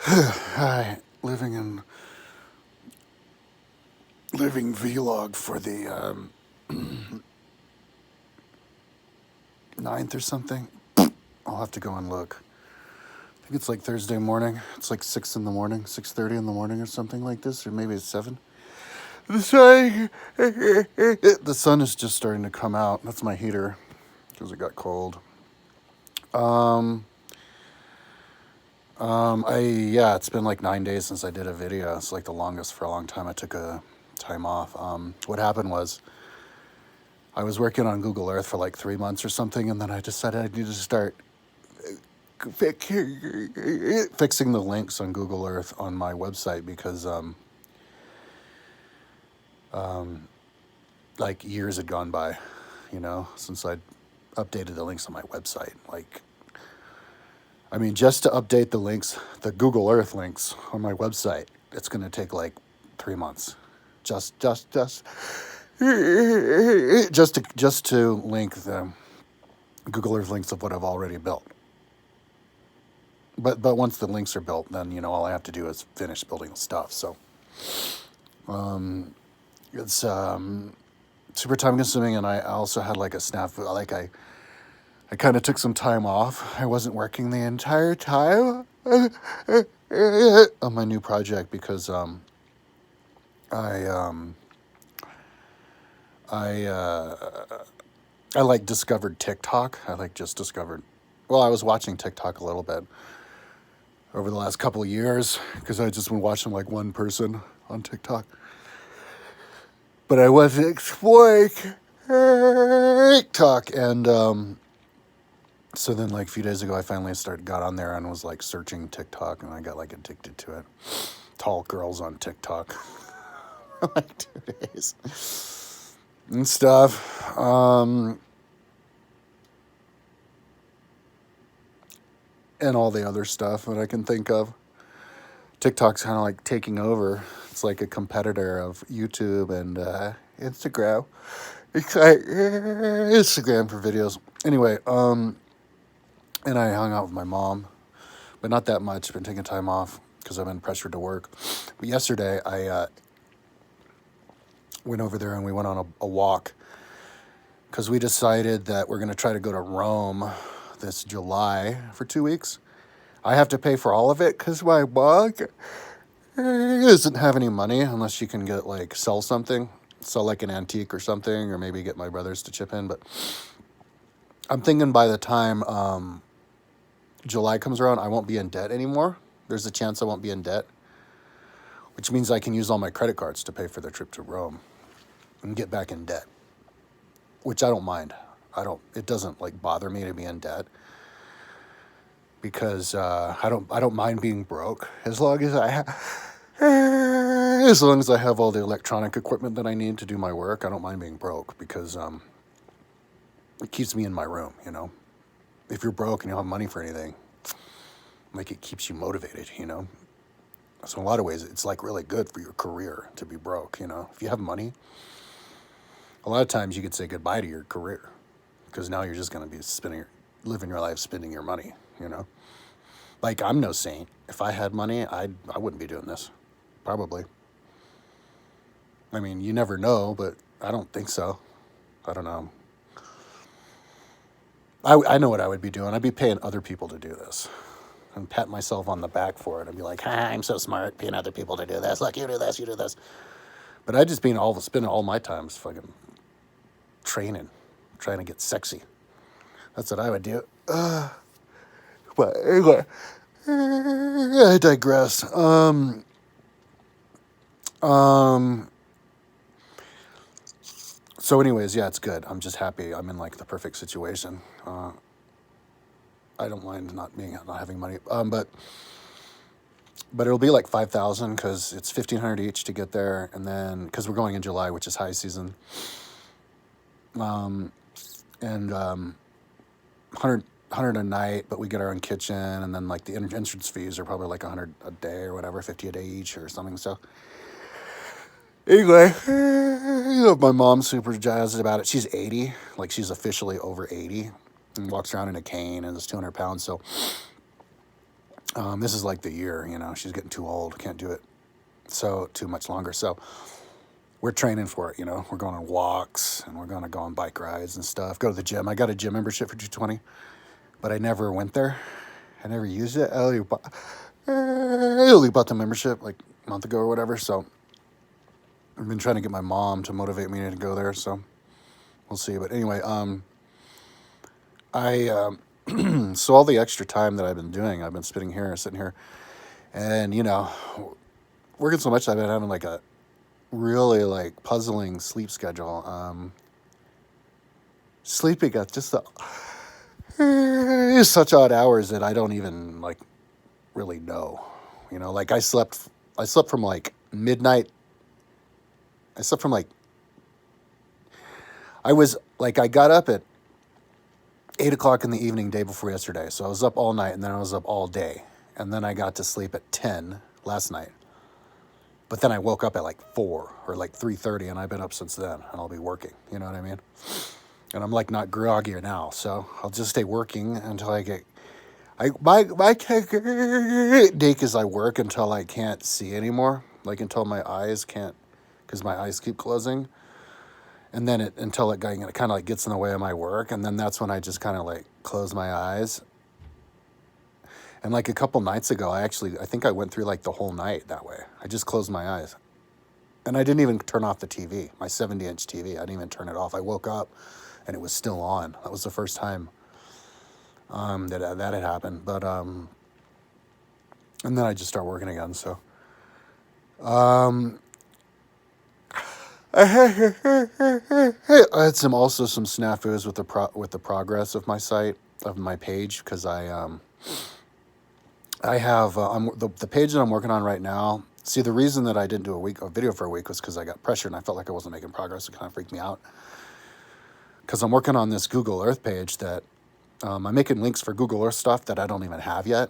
Hi, living vlog for the 9th or something. I'll have to go and look. I think it's like Thursday morning. It's like 6 in the morning, 6:30 in the morning or something like this, or maybe it's 7. The sun is just starting to come out. That's my heater because it got cold. Um, it's been like 9 days since I did a video. It's like the longest for a long time. I took a time off. What happened was I was working on Google Earth for like 3 months or something, and then I decided I needed to start fixing the links on Google Earth on my website because like years had gone by, since I'd updated the links on my website. Just to update the links, the Google Earth links on my website, it's going to take like 3 months. Just to link the Google Earth links of what I've already built. But once the links are built, then all I have to do is finish building the stuff. So it's super time consuming, and I also had like a snafu. I kind of took some time off. I wasn't working the entire time on my new project because I I I like discovered TikTok. Just discovered. Well, I was watching TikTok a little bit over the last couple of years because I just been watching like one person on TikTok. But I wasn't exploring TikTok, and so then like a few days ago I finally got on there and was like searching TikTok, and I got like addicted to it. Tall girls on TikTok for like 2 days and stuff. And all the other stuff that I can think of. TikTok's kind of like taking over. It's like a competitor of YouTube and Instagram. It's like Instagram for videos. Anyway, and I hung out with my mom, but not that much. Been taking time off because I've been pressured to work. But yesterday I went over there and we went on a walk because we decided that we're going to try to go to Rome this July for 2 weeks. I have to pay for all of it because my mom doesn't have any money unless she can sell something, sell like an antique or something, or maybe get my brothers to chip in. But I'm thinking by the time July comes around, I won't be in debt anymore. There's a chance I won't be in debt, which means I can use all my credit cards to pay for the trip to Rome and get back in debt, which I don't mind. It doesn't bother me to be in debt because I don't mind being broke as long as I have all the electronic equipment that I need to do my work. I don't mind being broke because it keeps me in my room. If you're broke and you don't have money for anything, it keeps you motivated. So in a lot of ways, it's really good for your career to be broke. If you have money, a lot of times you could say goodbye to your career because now you're just going to be living your life spending your money. I'm no saint. If I had money, I wouldn't be doing this. Probably. You never know, but I don't think so. I don't know. I know what I would be doing. I'd be paying other people to do this and pat myself on the back for it and be like, I'm so smart, paying other people to do this. Look, you do this, you do this. But I'd just spend all my time fucking training, trying to get sexy. That's what I would do. But anyway, I digress. So anyways, yeah, it's good. I'm just happy. I'm in the perfect situation. I don't mind not having money. But it'll be like 5,000 because it's 1,500 each to get there, and then because we're going in July, which is high season. And 100 a night, but we get our own kitchen, and then the entrance fees are probably 100 a day or whatever, 50 a day each or something. So anyway, my mom's super jazzed about it. She's 80, she's officially over 80, and walks around in a cane and is 200 pounds. So This is like the year, she's getting too old, can't do it so too much longer. So we're training for it, we're going on walks and we're going to go on bike rides and stuff, go to the gym. I got a gym membership for 220, but I never went there. I never used it. I only bought the membership like a month ago or whatever. So I've been trying to get my mom to motivate me to go there. So we'll see. But anyway, so all the extra time that I've been doing, I've been sitting here, and working so much, I've been having like a really like puzzling sleep schedule. Sleeping at just such odd hours that I don't even like really know. Like I slept from like midnight. I slept from like I got up at 8 o'clock in the evening day before yesterday. So I was up all night and then I was up all day. And then I got to sleep at 10 last night. But then I woke up at like 4 or like 3:30 and I've been up since then and I'll be working. You know what I mean? And I'm like not groggy now. So I'll just stay working until I get, my technique is I work until I can't see anymore. Like until my eyes can't, because my eyes keep closing. And then until it kind of like gets in the way of my work. And then that's when I just kind of like close my eyes. And like a couple nights ago, I think I went through like the whole night that way. I just closed my eyes. And I didn't even turn off the TV, my 70-inch TV. I didn't even turn it off. I woke up and it was still on. That was the first time that had happened. But, and then I just start working again. So, I had some snafus with the progress of my site, of my page, because I have the page that I'm working on right now. See, the reason that I didn't do a video for a week was because I got pressured and I felt like I wasn't making progress. It kind of freaked me out because I'm working on this Google Earth page that I'm making links for Google Earth stuff that I don't even have yet.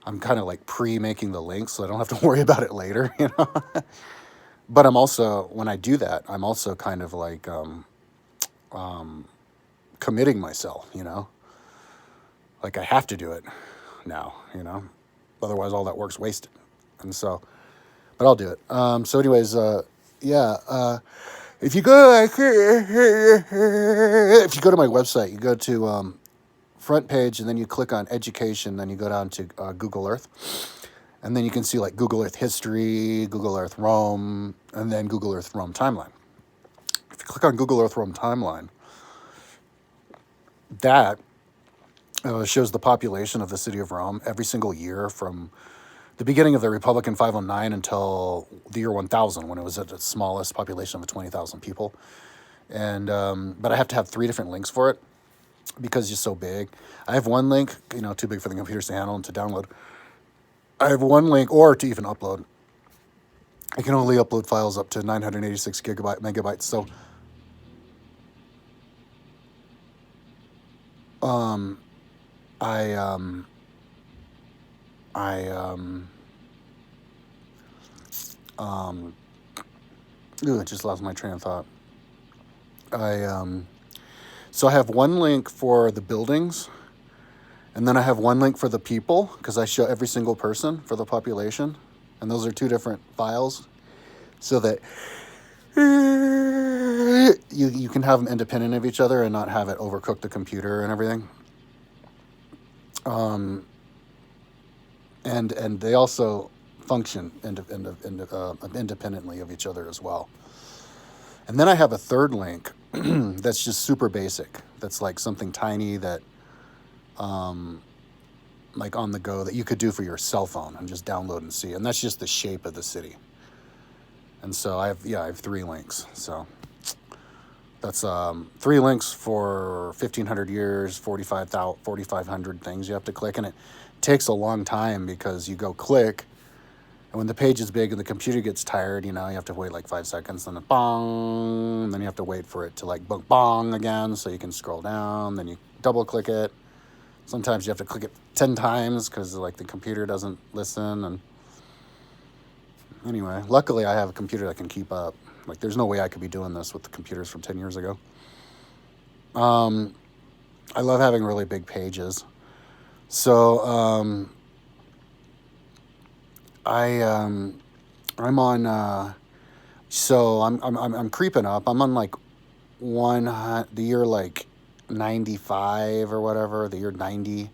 I'm kind of like pre-making the links so I don't have to worry about it later, But I'm also, when I do that, I'm also kind of like committing myself, Like I have to do it now, Otherwise all that work's wasted. And so, but I'll do it. So anyways, if you go to my website, you go to front page and then you click on education, then you go down to Google Earth. And then you can see like Google Earth history, Google Earth Rome, and then Google Earth Rome timeline. If you click on Google Earth Rome timeline, that shows the population of the city of Rome every single year from the beginning of the Republic in 509 until the year 1000, when it was at its smallest population of 20,000 people. And but I have to have 3 different links for it because it's so big. I have one link, too big for the computers to handle and to download. I have one link, or to even upload. I can only upload files up to 986 megabytes. So, I just lost my train of thought. So I have one link for the buildings. And then I have one link for the people, because I show every single person for the population. And those are 2 different files. So that you can have them independent of each other and not have it overcook the computer and everything. And they also function independently of each other as well. And then I have a third link that's just super basic. That's like something tiny that like on the go that you could do for your cell phone and just download and see. And that's just the shape of the city. And so I have 3 links. So that's 3 links for 1,500 years, 4,500 things you have to click. And it takes a long time because you go click. And when the page is big and the computer gets tired, you have to wait like 5 seconds, then bong, and then you have to wait for it to like bong again so you can scroll down, then you double click it. Sometimes you have to click it 10 times because like the computer doesn't listen. And anyway, luckily I have a computer that can keep up. Like there's no way I could be doing this with the computers from 10 years ago. I love having really big pages. So I'm on. So I'm creeping up. I'm on like the year like 95 or whatever, the year 90.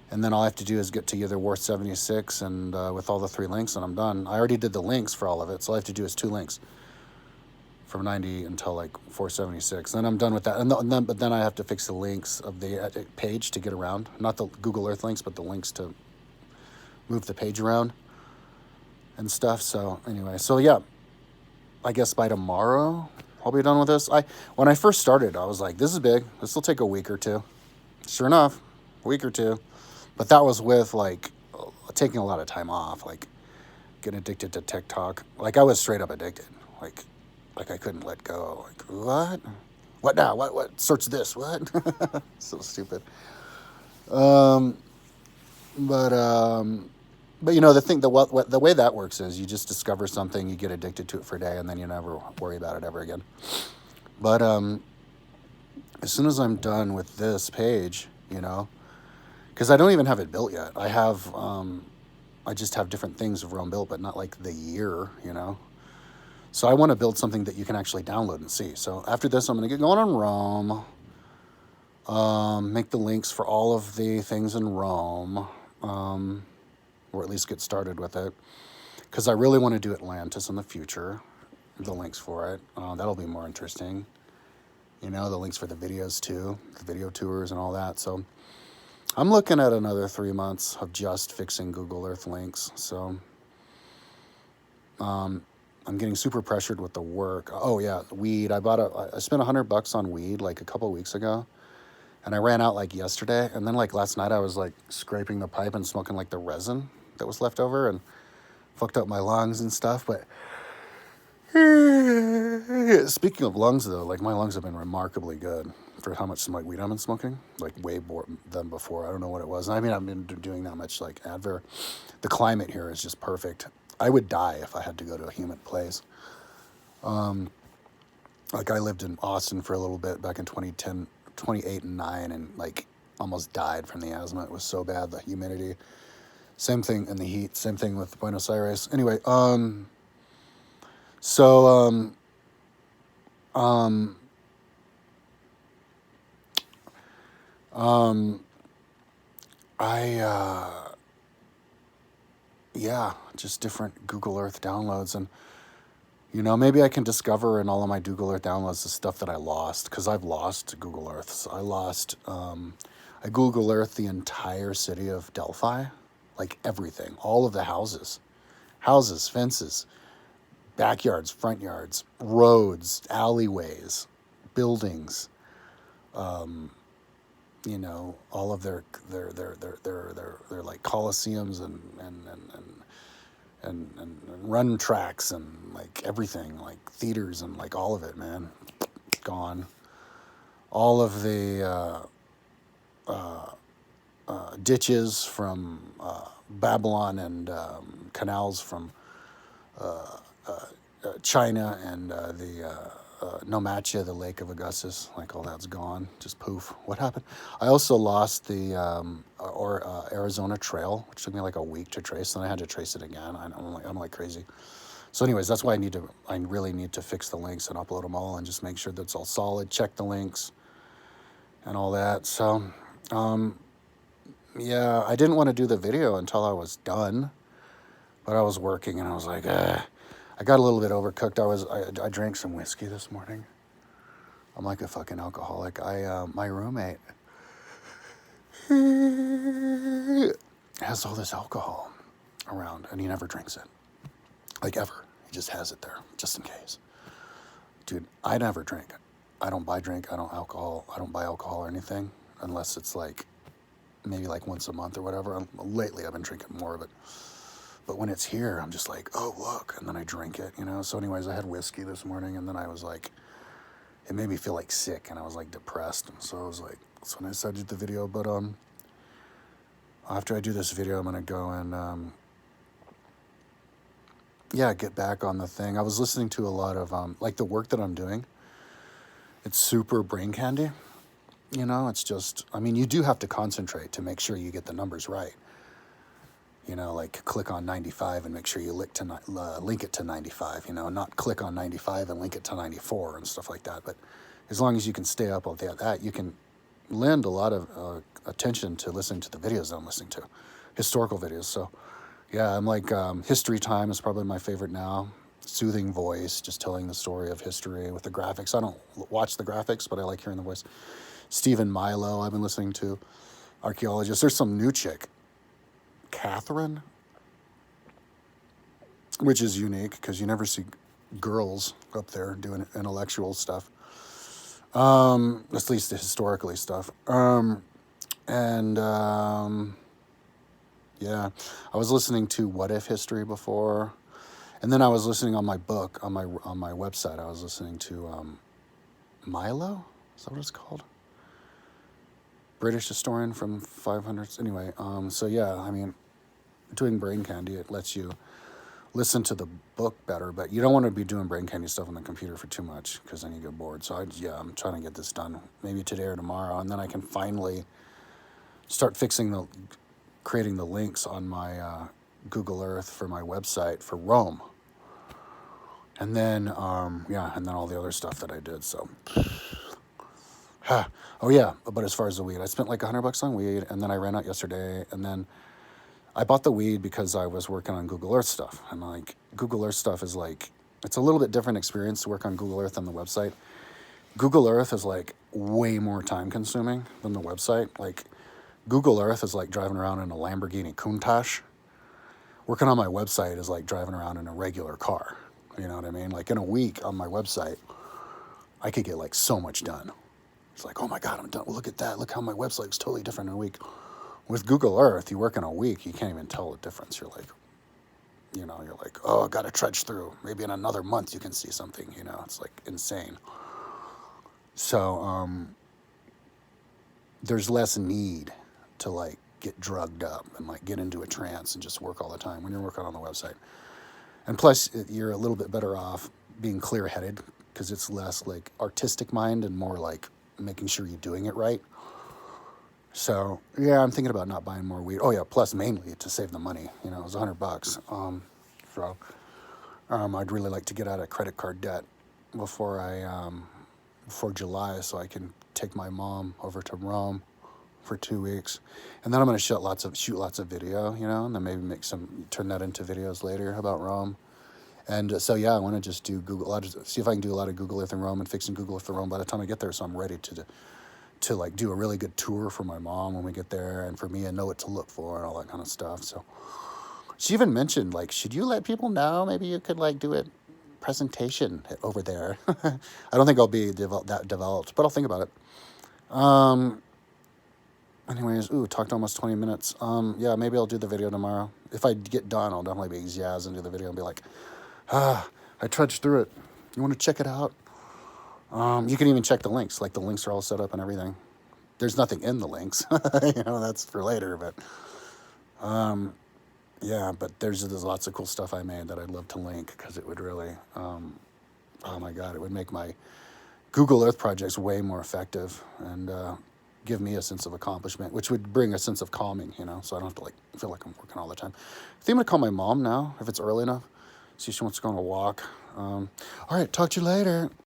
And then all I have to do is get to either War 76 and with all the 3 links, and I'm done. I already did the links for all of it, so all I have to do is 2 links from 90 until like 476. Then I'm done with that. But then I have to fix the links of the page to get around. Not the Google Earth links, but the links to move the page around and stuff. So anyway, so yeah, I guess by tomorrow I'll be done with this. When I first started, I was like, this is big. This will take a week or two. Sure enough, a week or two. But that was with like taking a lot of time off, like getting addicted to TikTok. Like I was straight up addicted. Like I couldn't let go. Like what? What now? What? Search this. What? So stupid. Um, but you know the way that works is you just discover something, you get addicted to it for a day, and then you never worry about it ever again. But as soon as I'm done with this page, you know, because I don't even have it built yet. I just have different things of Rome built, but not like the year, you know. So I want to build something that you can actually download and see. So after this, I'm going to get going on Rome. Make the links for all of the things in Rome, or at least get started with it. Because I really want to do Atlantis in the future, the links for it. That'll be more interesting. You know, the links for the videos too, the video tours and all that. So I'm looking at another 3 months of just fixing Google Earth links. So I'm getting super pressured with the work. Oh yeah, weed. I spent $100 on weed like a couple weeks ago, and I ran out like yesterday. And then like last night I was like scraping the pipe and smoking like the resin that was left over and fucked up my lungs and stuff. But speaking of lungs though, like my lungs have been remarkably good for how much like weed I've been smoking, like way more than before. I don't know what it was. I mean, I've been doing that much like Advair. The climate here is just perfect. I would die if I had to go to a humid place. Like I lived in Austin for a little bit back in 2010, 2008 and 9, and like almost died from the asthma. It was so bad, the humidity. Same thing in the heat. Same thing with Buenos Aires. Anyway, so yeah, just different Google Earth downloads. And you know, maybe I can discover in all of my Google Earth downloads the stuff that I lost, because I've lost Google Earth. So I Google Earth the entire city of Delphi, like everything, all of the houses, fences, backyards, front yards, roads, alleyways, buildings, you know, all of their like coliseums and run tracks and like everything, like theaters and like all of it, man, gone. All of the ditches from Babylon and canals from China and the Nomatia, the Lake of Augustus, like all that's gone, just poof. What happened? I also lost the Arizona Trail, which took me like a week to trace, and I had to trace it again. I'm like crazy. So, anyways, that's why I really need to fix the links and upload them all and just make sure that's all solid. Check the links and all that. So, yeah, I didn't want to do the video until I was done, but I was working and I was like, I got a little bit overcooked. I drank some whiskey this morning. I'm like a fucking alcoholic. My roommate has all this alcohol around and he never drinks it. Like ever. He just has it there, just in case. Dude, I never drink. I don't buy drink. I don't buy alcohol or anything unless it's like maybe like once a month or whatever. Lately I've been drinking more of it. But when it's here, I'm just like, oh, look. And then I drink it, you know? So anyways, I had whiskey this morning, and then I was like, it made me feel like sick, and I was like depressed. And so I was like, that's when I decided to do the video. But after I do this video, I'm going to go and, yeah, get back on the thing. I was listening to a lot of, like the work that I'm doing. It's super brain candy. You know, it's just, I mean, you do have to concentrate to make sure you get the numbers right. You know, like click on 95 and make sure you link it to 95, you know, not click on 95 and link it to 94 and stuff like that. But as long as you can stay up with that, you can lend a lot of attention to listening to the videos that I'm listening to, historical videos. So, yeah, I'm like, History Time is probably my favorite now. Soothing voice, just telling the story of history with the graphics. I don't watch the graphics, but I like hearing the voice. Stephen Milo, I've been listening to. Archaeologist. There's some new chick, Catherine, which is unique because you never see girls up there doing intellectual stuff. At least the historically stuff. And yeah, I was listening to What If History before, and then I was listening on my book on my website. I was listening to Milo. Is that what it's called? British historian from 500s. Anyway, so yeah, I mean, doing Brain Candy, it lets you listen to the book better, but you don't want to be doing Brain Candy stuff on the computer for too much because then you get bored. So I'm trying to get this done maybe today or tomorrow, and then I can finally start creating the links on my Google Earth for my website for Rome. And then, and then all the other stuff that I did, so... Oh yeah, but as far as the weed, I spent like $100 on weed, and then I ran out yesterday, and then I bought the weed because I was working on Google Earth stuff, and like Google Earth stuff is like, it's a little bit different experience to work on Google Earth than the website. Google Earth is like way more time consuming than the website. Like Google Earth is like driving around in a Lamborghini Countach. Working on my website is like driving around in a regular car. You know what I mean? Like in a week on my website, I could get like so much done. It's like, oh my God, I'm done. Well, look at that. Look how my website's totally different in a week. With Google Earth, you work in a week, you can't even tell the difference. You're like, oh, I got to trudge through. Maybe in another month you can see something, it's like insane. So there's less need to like get drugged up and like get into a trance and just work all the time when you're working on the website. And plus, you're a little bit better off being clear-headed because it's less like artistic mind and more like making sure you're doing it right. So yeah, I'm thinking about not buying more weed. Oh yeah, plus mainly to save the money. It was $100. I'd really like to get out of credit card debt before July, so I can take my mom over to Rome for 2 weeks, and then I'm going to shoot lots of video, and then maybe turn that into videos later about Rome. And so yeah, I want to just do see if I can do a lot of Google Earth in Rome and fixing Google Earth in Rome by the time I get there, so I'm ready to like do a really good tour for my mom when we get there, and for me, and know what to look for and all that kind of stuff. So she even mentioned, like, should you let people know? Maybe you could like do a presentation over there. I don't think I'll be that developed, but I'll think about it. Anyways, talked almost 20 minutes. Yeah, maybe I'll do the video tomorrow. If I get done, I'll definitely be jazzed and do the video and be like, I trudged through it. You want to check it out? You can even check the links. Like, the links are all set up and everything. There's nothing in the links. That's for later, but... yeah, but there's lots of cool stuff I made that I'd love to link because it would really... oh my God, it would make my Google Earth projects way more effective and give me a sense of accomplishment, which would bring a sense of calming, so I don't have to like feel like I'm working all the time. I think I'm gonna call my mom now if it's early enough. See if she wants to go on a walk. All right, talk to you later.